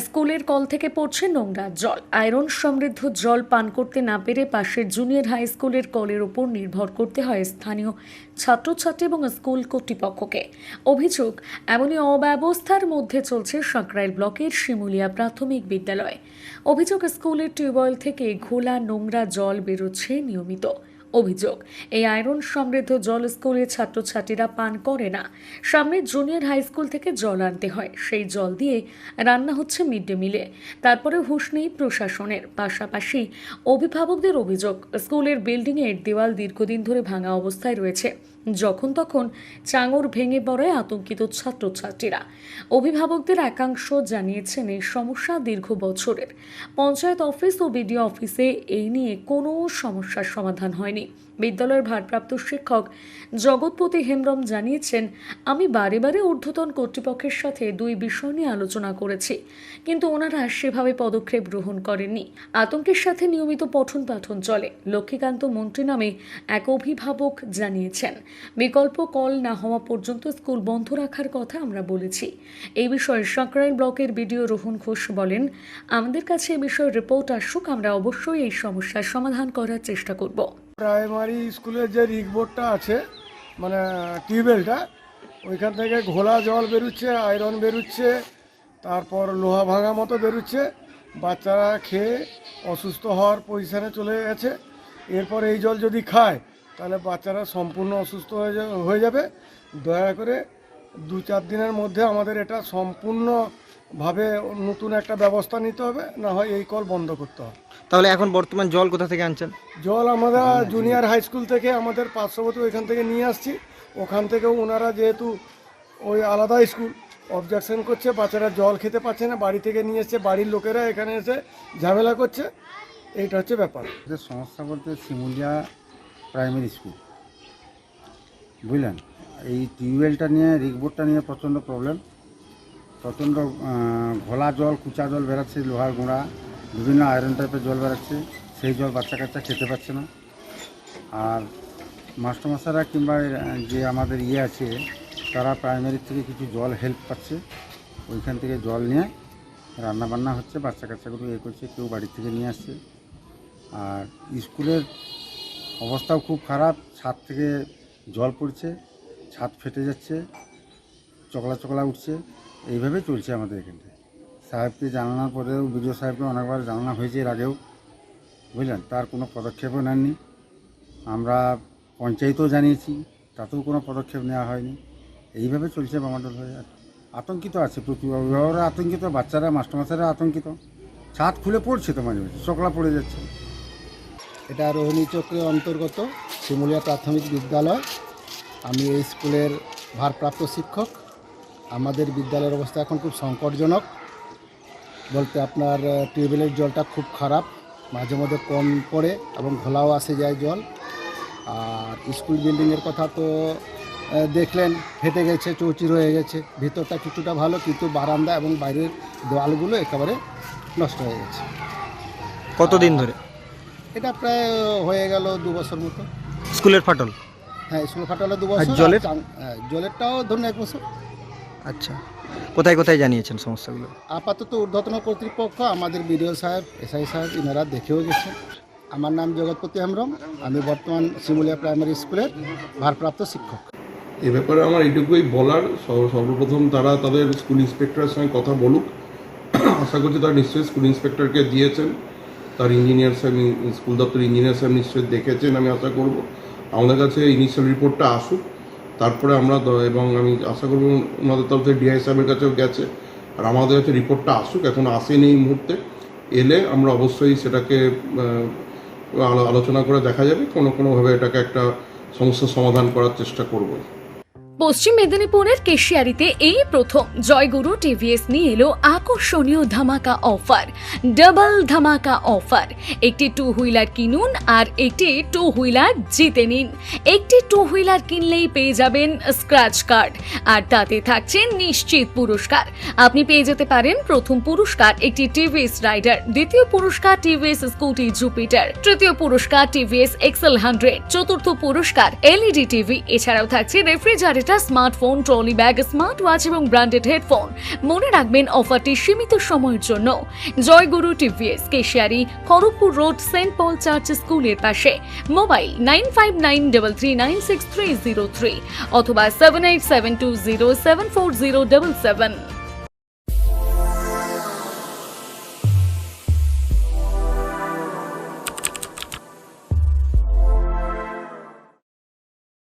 স্কুলের কল থেকে পড়ছে নোংরা জল। আয়রন সমৃদ্ধ জল পান করতে না পেরে পাশের জুনিয়র হাই স্কুলের কলের উপর নির্ভর করতে হয় স্থানীয় ছাত্রছাত্রী এবং স্কুল কর্তৃপক্ষকে। অভিযোগ, এমনই অব্যবস্থার মধ্যে চলছে সাঁকরাইল ব্লকের শিমুলিয়া প্রাথমিক বিদ্যালয়। অভিযোগ, স্কুলের টিউবওয়েল থেকে ঘোলা নোংরা জল বেরোচ্ছে নিয়মিত। অভিযোগ, এই আয়রন সমৃদ্ধ জল স্কুলের ছাত্রছাত্রীরা পান করে না। সামনে জুনিয়র হাই স্কুল থেকে জল আনতে হয়, সেই জল দিয়ে রান্না হচ্ছে মিড ডে মিলে। তারপরে হুঁশ নেই প্রশাসনের। পাশাপাশি অভিভাবকদের অভিযোগ, স্কুলের বিল্ডিংয়ের দেওয়াল দীর্ঘদিন ধরে ভাঙা অবস্থায় রয়েছে। যখন তখন চাঙড় ভেঙে পড়ে আতঙ্কিত ছাত্রছাত্রীরা। অভিভাবকদের একাংশ জানিয়েছেন এই সমস্যা দীর্ঘ বছরের। পঞ্চায়েত অফিস ও বিডিও অফিসে এই নিয়ে কোনো সমস্যার সমাধান হয়নি। বিদ্যালয়ের ভারপ্রাপ্ত শিক্ষক জগৎপতি হেমব্রম জানিয়েছেন, আমি বারে বারে ঊর্ধ্বতন কর্তৃপক্ষের সাথে দুই বিষয় নিয়ে আলোচনা করেছি, কিন্তু ওনারা সেভাবে পদক্ষেপ গ্রহণ করেননি। আতঙ্কের সাথে নিয়মিত পঠন পাঠন চলে। লক্ষ্মীকান্ত মন্ত্রী নামে এক অভিভাবক জানিয়েছেন, বিকল্প কল না হওয়া পর্যন্ত স্কুল বন্ধ রাখার কথা আমরা বলেছি। এই বিষয়ে সাঁকরাইল ব্লকের বিডিও রোহন ঘোষ বলেন, আমাদের কাছে এই বিষয়ে রিপোর্ট আসুক, আমরা অবশ্যই এই সমস্যার সমাধান করার চেষ্টা করব। প্রাইমারি স্কুলের যে রিগবোর্ডটা আছে, মানে টিউবওয়েলটা, ওইখান থেকে ঘোলা জল বেরোচ্ছে, আয়রন বেরোচ্ছে, তারপর লোহা ভাঙা মতো বেরোচ্ছে। বাচ্চারা খেয়ে অসুস্থ হওয়ার পজিশানে চলে গেছে। এরপর এই জল যদি খায় তাহলে বাচ্চারা সম্পূর্ণ অসুস্থ হয়ে যাবে। দয়া করে 2-4 দিনের মধ্যে আমাদের এটা সম্পূর্ণভাবে নতুন একটা ব্যবস্থা নিতে হবে, না হয় এই কল বন্ধ করতে হবে। তাহলে এখন বর্তমান জল কোথা থেকে আনছেন? জল আমরা জুনিয়র হাই স্কুল থেকে, আমাদের পার্শ্ববর্তী ওইখান থেকে নিয়ে আসছি। ওখান থেকেও ওনারা যেহেতু ওই আলাদা স্কুল অবজেকশন করছে, বাচ্চারা জল খেতে পারছে না, বাড়ি থেকে নিয়ে এসছে, বাড়ির লোকেরা এখানে এসে ঝামেলা করছে। এইটা হচ্ছে ব্যাপার। যে সমস্যা বলতে শিমুলিয়া প্রাইমারি স্কুল, বুঝলেন, এই টিউবওয়েলটা নিয়ে, রিগবোর্ডটা নিয়ে প্রচণ্ড প্রবলেম। প্রচণ্ড ঘোলা জল, কুচা জল বেরাচ্ছে, লোহার গুঁড়া, বিভিন্ন আয়রন টাইপের জল বেরাচ্ছে। সেই জল বাচ্চা কাচ্চা খেতে পারছে না। আর মাস্টারমশাইরা কিংবা যে আমাদের আছে, তারা প্রাইমারি থেকে কিছু জল হেল্প পাচ্ছে, ওইখান থেকে জল নিয়ে রান্না বান্না হচ্ছে, বাচ্চা কাচ্চাগুলো করছে, কেউ বাড়ি থেকে নিয়ে আসছে। আর স্কুলের অবস্থাও খুব খারাপ, ছাদ থেকে জল পড়ছে, ছাদ ফেটে যাচ্ছে, চকলা চকলা উঠছে। এইভাবে চলছে আমাদের এখানটায়। সাহেবকে জানানোর পরেও, বিডিও সাহেবকে অনেকবার জানানো হয়েছে এর আগেও, বুঝলেন, তার কোনো পদক্ষেপও নেননি। আমরা পঞ্চায়েতও জানিয়েছি, তাতেও কোনো পদক্ষেপ নেওয়া হয়নি। এইভাবে চলছে বামাডোল হয়ে। আতঙ্কিত আছে প্রচুর, অভিভাবকরা আতঙ্কিত, বাচ্চারা, মাস্টারমশাইরা আতঙ্কিত। ছাদ খুলে পড়ছে তো মাঝে মাঝে, চকলা পড়ে যাচ্ছে। এটা রোহিণী চক্রের অন্তর্গত শিমুলিয়া প্রাথমিক বিদ্যালয়। আমি এই স্কুলের ভারপ্রাপ্ত শিক্ষক। আমাদের বিদ্যালয়ের অবস্থা এখন খুব সংকটজনক বলতে, আপনার টিউবওয়েলের জলটা খুব খারাপ, মাঝে মধ্যে কম পড়ে এবং ঘোলাও আসে যায় জল। আর স্কুল বিল্ডিংয়ের কথা তো দেখলেন, ফেটে গেছে, চৌচির হয়ে গেছে। ভিতরটা কিছুটা ভালো, কিন্তু বারান্দা এবং বাইরের দেওয়ালগুলো একেবারে নষ্ট হয়ে গেছে। কতদিন ধরে? এটা প্রায় হয়ে গেল 2 বছর মতো। স্কুলের ফাটল? হ্যাঁ, স্কুল ফাটালে 2 বছর। জলের? জলেরটাও ধরুন 1 বছর। আচ্ছা, কোথায় কোথায় জানিয়েছেন সমস্যাগুলো? আপাতত ঊর্ধ্বতন কর্তৃপক্ষ, আমাদের বিডিও সাহেব, এসআই সাহেব, ইনারা দেখেও গেছেন। আমার নাম জগৎপতি হেমব্রম, আমি বর্তমান শিমুলিয়া প্রাইমারি স্কুলের ভারপ্রাপ্ত শিক্ষক। এ ব্যাপারে আমার এইটুকুই বলার, সর্বপ্রথম তারা তাদের স্কুল ইন্সপেক্টরের সঙ্গে কথা বলুক। আশা করছি তারা নিশ্চয়ই স্কুল ইন্সপেক্টরকে দিয়েছেন, তার ইঞ্জিনিয়ার সাহেব, স্কুল দপ্তর ইঞ্জিনিয়ার সাহেব নিশ্চয়ই দেখেছেন। আমি আশা করব আমাদের কাছে ইনিশিয়াল রিপোর্টটা আসুক, তারপরে আমরা, এবং আমি আশা করব ওনাদের তরফ থেকে ডিআই সাহেবের কাছেও গেছে, আর আমাদের কাছে রিপোর্টটা আসুক। এখন আসেনি এই মুহূর্তে, এলে আমরা অবশ্যই সেটাকে আলোচনা করে দেখা যাবে, কোনোভাবে এটাকে একটা সমস্যার সমাধান করার চেষ্টা করব। পশ্চিম মেদিনীপুরের কেশিয়ারিতে এই প্রথম জয়গুরু টিভিএস নিয়ে এলো আকর্ষণীয় ধামাকা অফার, ডাবল ধামাকা অফার। একটি 2 হুইলার কিনুন আর একটি 2 হুইলার জিতে নিন। একটি 2 হুইলার কিনলেই পেয়ে যাবেন স্ক্র্যাচ কার্ড, আর তাতে থাকছে নিশ্চিত পুরস্কার। আপনি পেয়ে যেতে পারেন প্রথম পুরস্কার একটি টিভিএস রাইডার, দ্বিতীয় পুরস্কার টিভিএস স্কুটি জুপিটার, তৃতীয় পুরস্কার টিভিএস এক্সেল 100, চতুর্থ পুরস্কার এলইডি টিভি। এছাড়াও থাকছে refrigerator computer, smartphone, trolley bag, smart watch এবং ব্র্যান্ডেড হেডফোন। মনে রাখবেন অফারটি সীমিত সময়ের জন্য। Joyguru TVS, Keshiary, Kharagpur road, Saint Paul church স্কুলের পাশে। মোবাইল 9593396303 অথবা 7872074077।